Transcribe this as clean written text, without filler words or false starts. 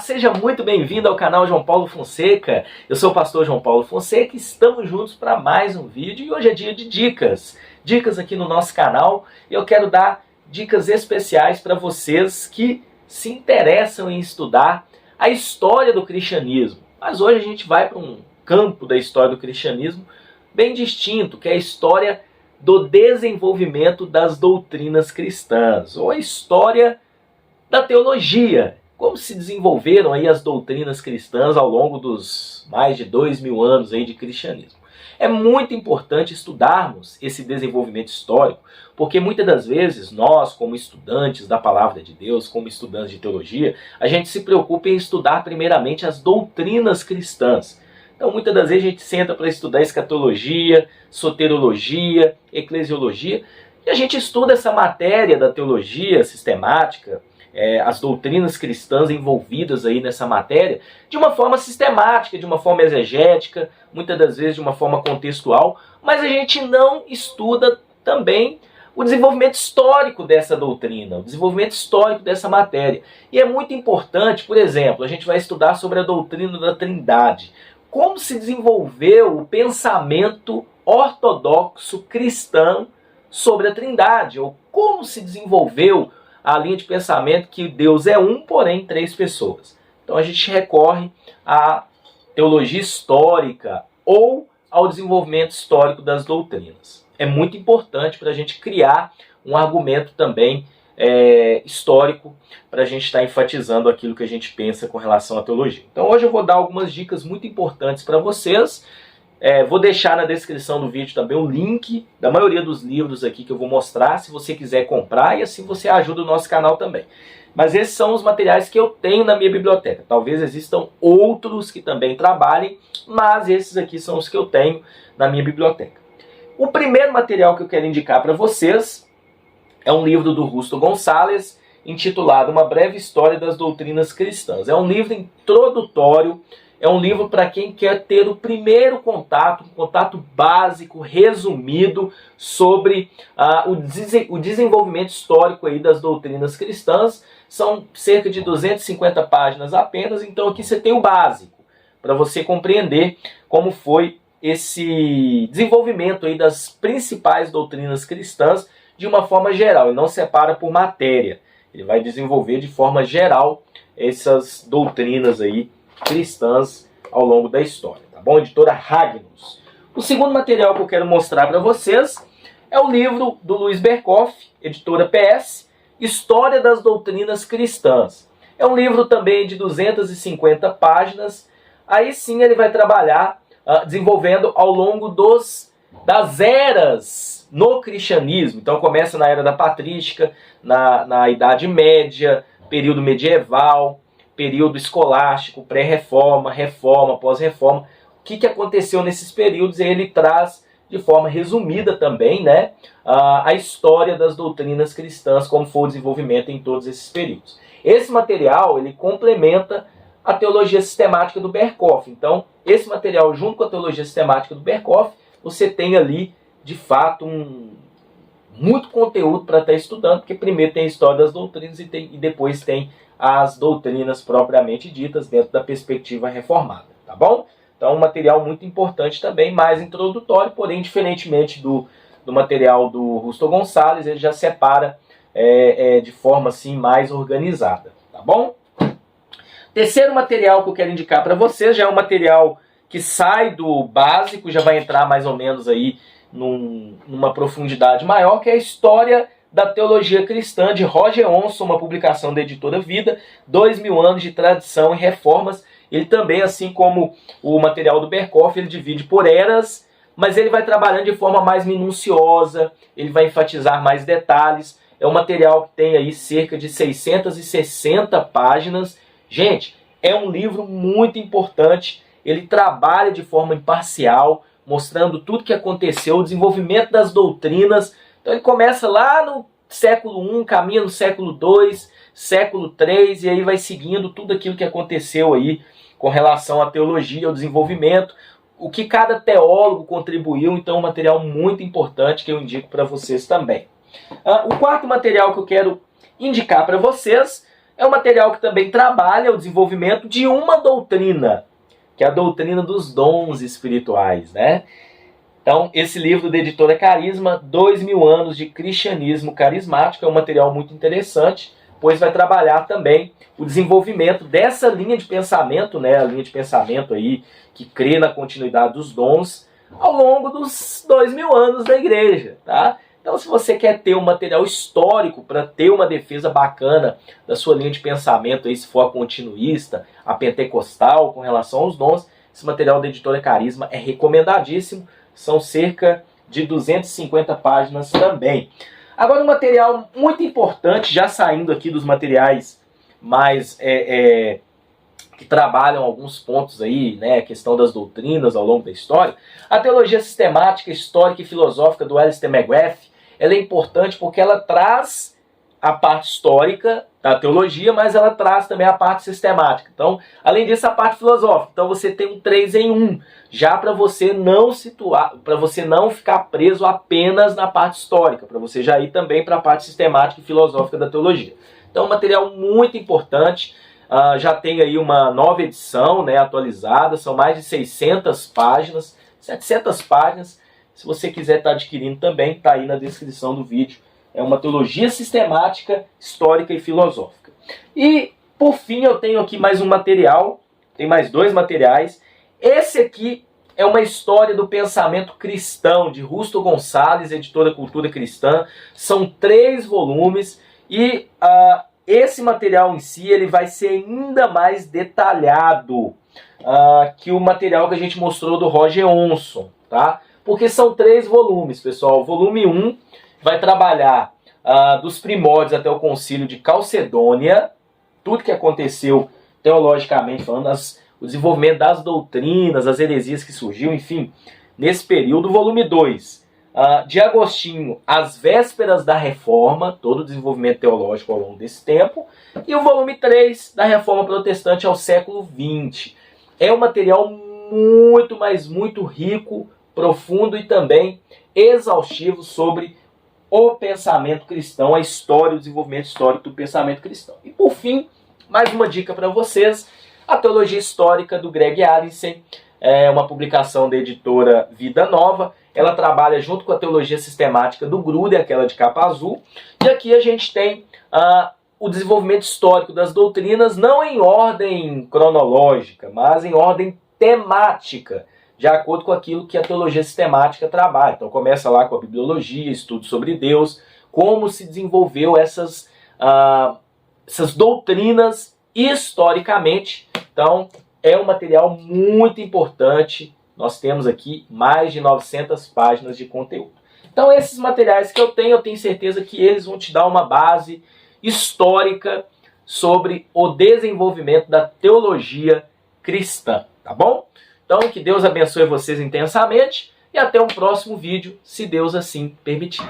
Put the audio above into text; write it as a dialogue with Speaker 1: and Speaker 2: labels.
Speaker 1: seja muito bem-vindo ao canal João Paulo Fonseca. Eu sou o pastor João Paulo Fonseca e estamos juntos para mais um vídeo. E hoje é dia de dicas. Dicas aqui no nosso canal. E eu quero dar dicas especiais para vocês que se interessam em estudar a história do cristianismo. Mas hoje a gente vai para um campo da história do cristianismo bem distinto, que é a história do desenvolvimento das doutrinas cristãs, ou a história da teologia. Como se desenvolveram aí as doutrinas cristãs ao longo dos mais de 2000 anos aí de cristianismo. É muito importante estudarmos esse desenvolvimento histórico, porque muitas das vezes nós, como estudantes da palavra de Deus, como estudantes de teologia, a gente se preocupa em estudar primeiramente as doutrinas cristãs. Então muitas das vezes a gente senta para estudar escatologia, soterologia, eclesiologia, e a gente estuda essa matéria da teologia sistemática, as doutrinas cristãs envolvidas aí nessa matéria, de uma forma sistemática, de uma forma exegética, muitas das vezes de uma forma contextual, mas a gente não estuda também o desenvolvimento histórico dessa doutrina, o desenvolvimento histórico dessa matéria. E é muito importante, por exemplo, a gente vai estudar sobre a doutrina da Trindade. Como se desenvolveu o pensamento ortodoxo cristão sobre a Trindade, ou como se desenvolveu a linha de pensamento que Deus é um, porém três pessoas. Então a gente recorre à teologia histórica ou ao desenvolvimento histórico das doutrinas. É muito importante para a gente criar um argumento também histórico, para a gente estar enfatizando aquilo que a gente pensa com relação à teologia. Então hoje eu vou dar algumas dicas muito importantes para vocês. Vou deixar na descrição do vídeo também o link da maioria dos livros aqui que eu vou mostrar, se você quiser comprar, e assim você ajuda o nosso canal também. Mas esses são os materiais que eu tenho na minha biblioteca. Talvez existam outros que também trabalhem, mas esses aqui são os que eu tenho na minha biblioteca. O primeiro material que eu quero indicar para vocês é um livro do Rusto Gonçalves, intitulado Uma Breve História das Doutrinas Cristãs. É um livro introdutório. É um livro para quem quer ter o primeiro contato, um contato básico, resumido, sobre o desenvolvimento histórico aí das doutrinas cristãs. São cerca de 250 páginas apenas, então aqui você tem o básico, para você compreender como foi esse desenvolvimento aí das principais doutrinas cristãs de uma forma geral. Ele não separa por matéria, ele vai desenvolver de forma geral essas doutrinas aí cristãs ao longo da história, tá bom? Editora Ragnus. O segundo material que eu quero mostrar para vocês é o livro do Luiz Berkoff, editora PS, História das Doutrinas Cristãs. É um livro também de 250 páginas. Aí sim ele vai trabalhar desenvolvendo ao longo das eras no cristianismo. Então começa na era da patrística, na Idade Média, período medieval, período escolástico, pré-reforma, reforma, pós-reforma. O que aconteceu nesses períodos? Ele traz de forma resumida também, né, a história das doutrinas cristãs, como foi o desenvolvimento em todos esses períodos. Esse material ele complementa a teologia sistemática do Berkoff. Então, esse material, junto com a teologia sistemática do Berkoff, você tem ali, de fato, muito conteúdo para estar estudando, porque primeiro tem a história das doutrinas e depois tem as doutrinas propriamente ditas dentro da perspectiva reformada, tá bom? Então, um material muito importante também, mais introdutório, porém, diferentemente do material do Rusto Gonçalves, ele já separa de forma assim mais organizada, tá bom? Terceiro material que eu quero indicar para vocês já é um material que sai do básico, já vai entrar mais ou menos aí numa profundidade maior, que é a História da Teologia Cristã, de Roger Onson, uma publicação da editora Vida, 2000 anos de tradição e reformas. Ele também, assim como o material do Berkoff, ele divide por eras, mas ele vai trabalhando de forma mais minuciosa, ele vai enfatizar mais detalhes. É um material que tem aí cerca de 660 páginas. Gente, é um livro muito importante, ele trabalha de forma imparcial, mostrando tudo que aconteceu, o desenvolvimento das doutrinas. Então ele começa lá no século I, caminha no século II, século III, e aí vai seguindo tudo aquilo que aconteceu aí com relação à teologia, ao desenvolvimento, o que cada teólogo contribuiu. Então um material muito importante que eu indico para vocês também. O quarto material que eu quero indicar para vocês É um material que também trabalha o desenvolvimento de uma doutrina, que é a doutrina dos dons espirituais, né? Então, esse livro da editora Carisma, 2000 anos de cristianismo carismático, é um material muito interessante, pois vai trabalhar também o desenvolvimento dessa linha de pensamento, né? A linha de pensamento aí que crê na continuidade dos dons ao longo dos 2000 anos da igreja, tá? Então, se você quer ter um material histórico para ter uma defesa bacana da sua linha de pensamento, aí, se for a continuista, a pentecostal, com relação aos dons, esse material da editora Carisma é recomendadíssimo. São cerca de 250 páginas também. Agora, um material muito importante, já saindo aqui dos materiais mais que trabalham alguns pontos aí, né, a questão das doutrinas ao longo da história. A teologia sistemática, histórica e filosófica do Alistair McGrath, ela é importante porque ela traz a parte histórica da teologia, mas ela traz também a parte sistemática. Então, além disso, a parte filosófica. Então, você tem um 3 em 1, já para você não situar, para você não ficar preso apenas na parte histórica, para você já ir também para a parte sistemática e filosófica da teologia. Então, um material muito importante. Já tem aí uma nova edição, né, atualizada, são mais de 600 páginas, 700 páginas. Se você quiser estar adquirindo também, está aí na descrição do vídeo. É uma teologia sistemática, histórica e filosófica. E, por fim, eu tenho aqui mais um material, tem mais 2 materiais. Esse aqui é uma história do pensamento cristão, de Rusto Gonçalves, editora Cultura Cristã. São 3 volumes e esse material em si ele vai ser ainda mais detalhado que o material que a gente mostrou do Roger Onson, tá? Porque são 3 volumes, pessoal. O volume 1 vai trabalhar dos primórdios até o concílio de Calcedônia, tudo que aconteceu teologicamente falando, o desenvolvimento das doutrinas, as heresias que surgiu, enfim, nesse período. O volume 2, de Agostinho às vésperas da Reforma, todo o desenvolvimento teológico ao longo desse tempo. E o volume 3, da Reforma Protestante ao século XX. É um material muito, mas muito rico, profundo e também exaustivo sobre o pensamento cristão, a história, o desenvolvimento histórico do pensamento cristão. E por fim, mais uma dica para vocês, a Teologia Histórica do Greg Allison, é uma publicação da editora Vida Nova. Ela trabalha junto com a Teologia Sistemática do Grudem, aquela de capa azul. E aqui a gente tem o desenvolvimento histórico das doutrinas, não em ordem cronológica, mas em ordem temática, de acordo com aquilo que a teologia sistemática trabalha. Então começa lá com a bibliologia, estudo sobre Deus, como se desenvolveu essas doutrinas historicamente. Então é um material muito importante. Nós temos aqui mais de 900 páginas de conteúdo. Então esses materiais que eu tenho certeza que eles vão te dar uma base histórica sobre o desenvolvimento da teologia cristã, tá bom? Então, que Deus abençoe vocês intensamente e até um próximo vídeo, se Deus assim permitir.